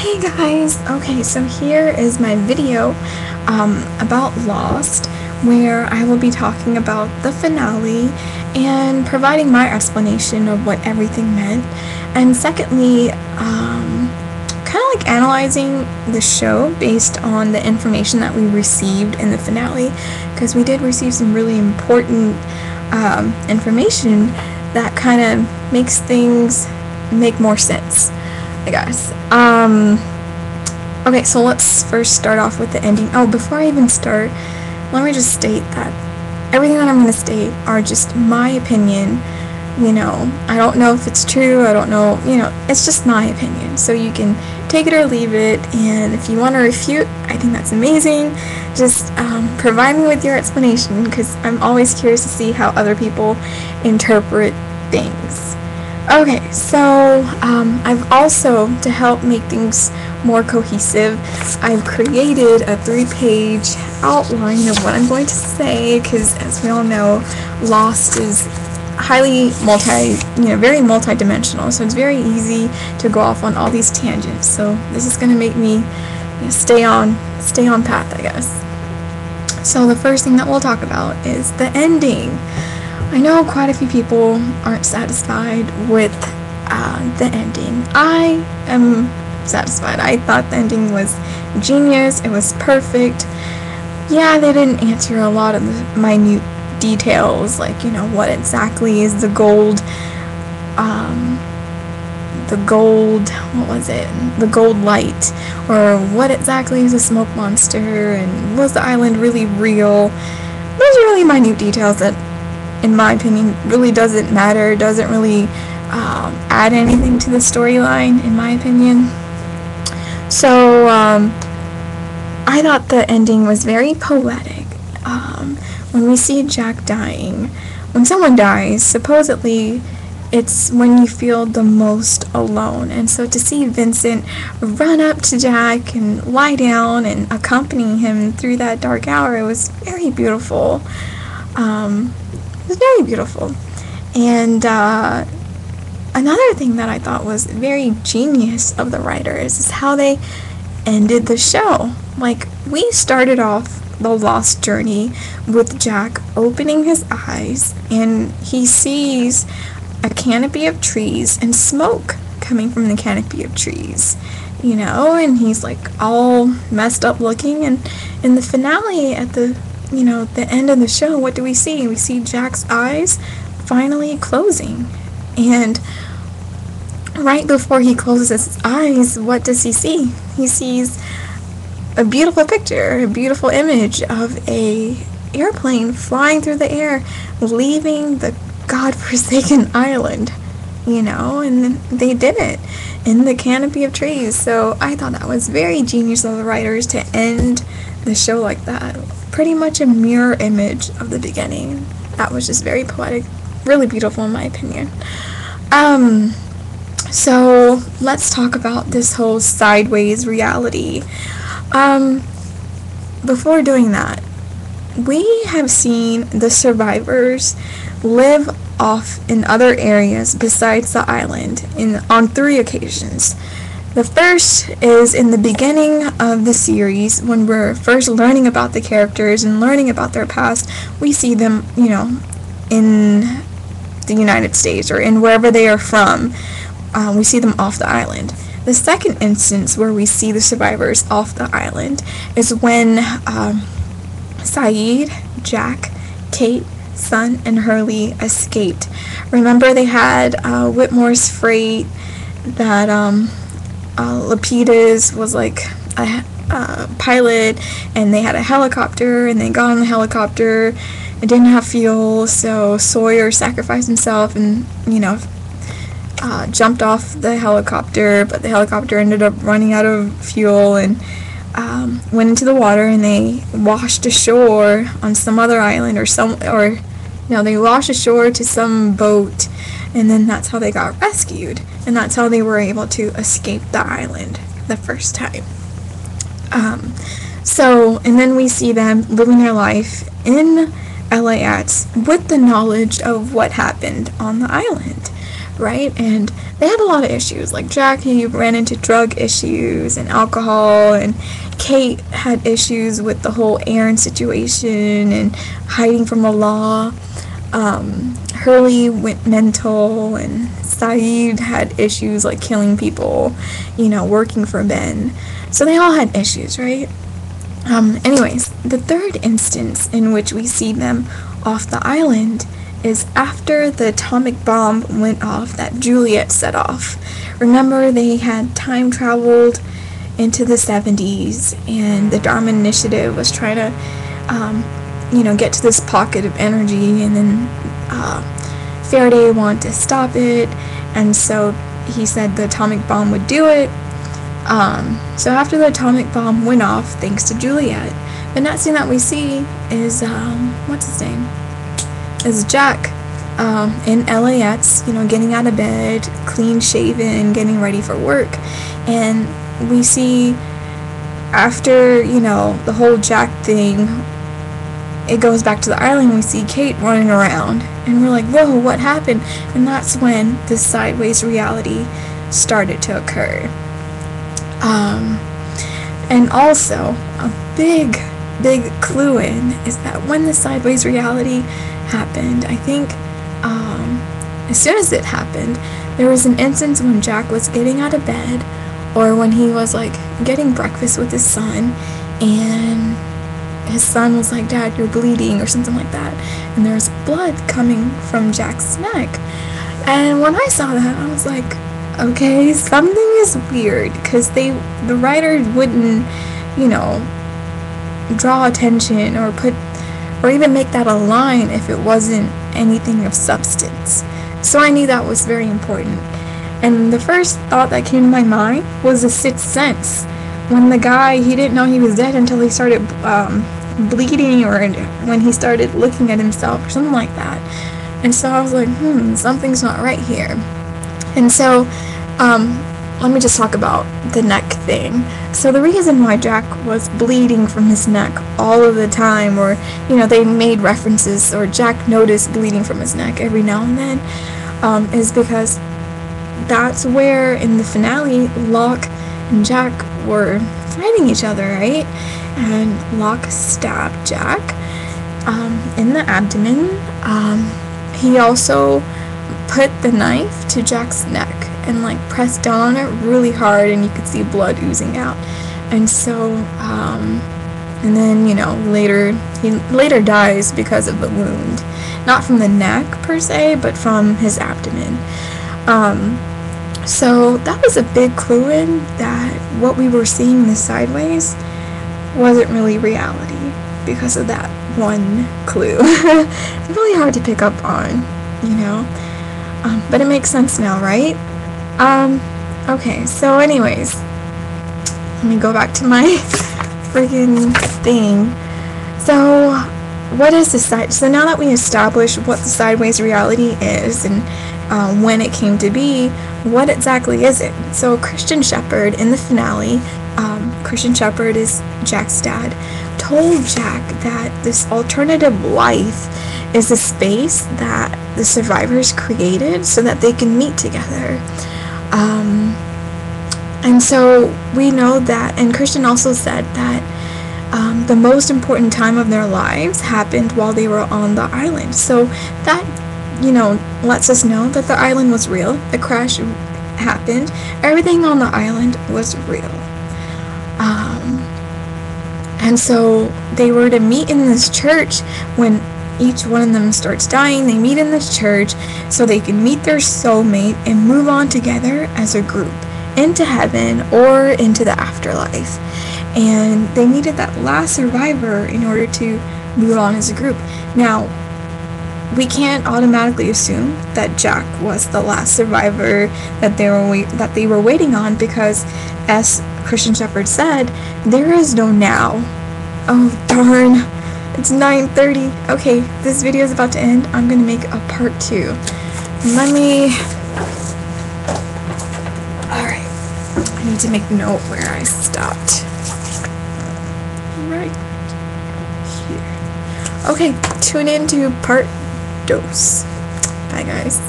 Hey guys! Okay, so here is my video about Lost, where I will be talking about the finale and providing my explanation of what everything meant, and secondly, kind of like analyzing the show based on the information that we received in the finale, because we did receive some really important information that kind of makes things make more sense, I guess. Okay, so let's first start off with the ending. Oh, before I even start, let me just state that everything that I'm going to state are just my opinion. You know, I don't know if it's true, I don't know, it's just my opinion. So you can take it or leave it, and if you want to refute, I think that's amazing. Just provide me with your explanation, because I'm always curious to see how other people interpret things. Okay, so I've also, to help make things more cohesive, I've created a 3-page outline of what I'm going to say, because as we all know, Lost is highly very multi-dimensional, so it's very easy to go off on all these tangents. So this is going to make me stay on path, I guess. So the first thing that we'll talk about is the ending. I know quite a few people aren't satisfied with the ending. I am satisfied. I thought the ending was genius. It was perfect. Yeah, they didn't answer a lot of the minute details, like, what exactly is the gold light, or what exactly is a smoke monster, and was the island really real? Those are really minute details that, in my opinion, really doesn't matter, doesn't really add anything to the storyline, in my opinion. So I thought the ending was very poetic. When we see Jack dying, when someone dies, supposedly it's when you feel the most alone, and so to see Vincent run up to Jack and lie down and accompany him through that dark hour, it was very beautiful. It was very beautiful. And another thing that I thought was very genius of the writers is how they ended the show. Like, we started off the Lost journey with Jack opening his eyes, and he sees a canopy of trees and smoke coming from the canopy of trees, and he's like all messed up looking, and in the finale, at the end of the show, what do we see? We see Jack's eyes finally closing, and right before he closes his eyes, what does he see? He sees a beautiful picture, a beautiful image of a airplane flying through the air, leaving the godforsaken island, and they did it in the canopy of trees. So I thought that was very genius of the writers to end the show like that. Pretty much a mirror image of the beginning. That was just very poetic, really beautiful in my opinion. So let's talk about this whole sideways reality. Before doing that, we have seen the survivors live off in other areas besides the island on 3 occasions. The first is in the beginning of the series, when we're first learning about the characters and learning about their past. We see them, in the United States or in wherever they are from. We see them off the island. The second instance where we see the survivors off the island is when Saeed, Jack, Kate, Sun, and Hurley escaped. Remember, they had Whitmore's freight that Lapidus was like a pilot, and they had a helicopter, and they got on the helicopter. It didn't have fuel, so Sawyer sacrificed himself and jumped off the helicopter, but the helicopter ended up running out of fuel and went into the water, and they washed ashore on some other island, they washed ashore to some boat, and then that's how they got rescued, and that's how they were able to escape the island the first time. And then we see them living their life in LAX with the knowledge of what happened on the island. right? And they had a lot of issues. Like Jack, he ran into drug issues and alcohol, and Kate had issues with the whole Aaron situation and hiding from the law. Hurley went mental, and Saeed had issues like killing people, working for Ben. So they all had issues, right? Anyways, the third instance in which we see them off the island is after the atomic bomb went off that Juliet set off. Remember, they had time traveled into the 70s, and the Dharma Initiative was trying to, get to this pocket of energy, and then Faraday wanted to stop it, and so he said the atomic bomb would do it. So after the atomic bomb went off, thanks to Juliet, the next thing that we see is, what's his name? Is Jack in LAX, getting out of bed, clean shaven, getting ready for work. And we see after, the whole Jack thing, it goes back to the island. We see Kate running around, and we're like, whoa, what happened? And that's when the sideways reality started to occur. And also, a big clue in is that when the sideways reality happened, I think, as soon as it happened, there was an instance when Jack was getting out of bed, or when he was, getting breakfast with his son, and his son was like, Dad, you're bleeding, or something like that, and there's blood coming from Jack's neck. And when I saw that, I was like, okay, something is weird, because the writer wouldn't, draw attention or even make that a line if it wasn't anything of substance. So I knew that was very important. And the first thought that came to my mind was the sixth sense. When the guy, he didn't know he was dead until he started bleeding, or when he started looking at himself, or something like that. And so I was like, something's not right here. And so, let me just talk about the neck thing. So the reason why Jack was bleeding from his neck all of the time, or, they made references, or Jack noticed bleeding from his neck every now and then, is because that's where, in the finale, Locke and Jack were fighting each other, right? And Locke stabbed Jack in the abdomen. He also put the knife to Jack's neck and pressed down on it really hard, and you could see blood oozing out. And so and then he later dies because of the wound, not from the neck per se, but from his abdomen. So that was a big clue in that what we were seeing in the sideways wasn't really reality because of that one clue. It's really hard to pick up on, but it makes sense now, right? Okay, so anyways, let me go back to my freaking thing. So, what is the so now that we established what the sideways reality is, and when it came to be, what exactly is it? So Christian Shepherd in the finale, Christian Shepherd is Jack's dad, told Jack that this alternative life is a space that the survivors created so that they can meet together. And so we know that, and Christian also said that the most important time of their lives happened while they were on the island. So that, lets us know that the island was real. The crash happened. Everything on the island was real. And so they were to meet in this church. When each one of them starts dying, they meet in this church so they can meet their soulmate and move on together as a group into heaven or into the afterlife. And they needed that last survivor in order to move on as a group. Now, we can't automatically assume that Jack was the last survivor that they were waiting on, because, as Christian Shepherd said, there is no now. Oh darn, it's 9:30. Okay, this video is about to end. I'm gonna make a part 2. Alright, I need to make note where I stopped. Right here. Okay, tune in to part 2. Bye guys.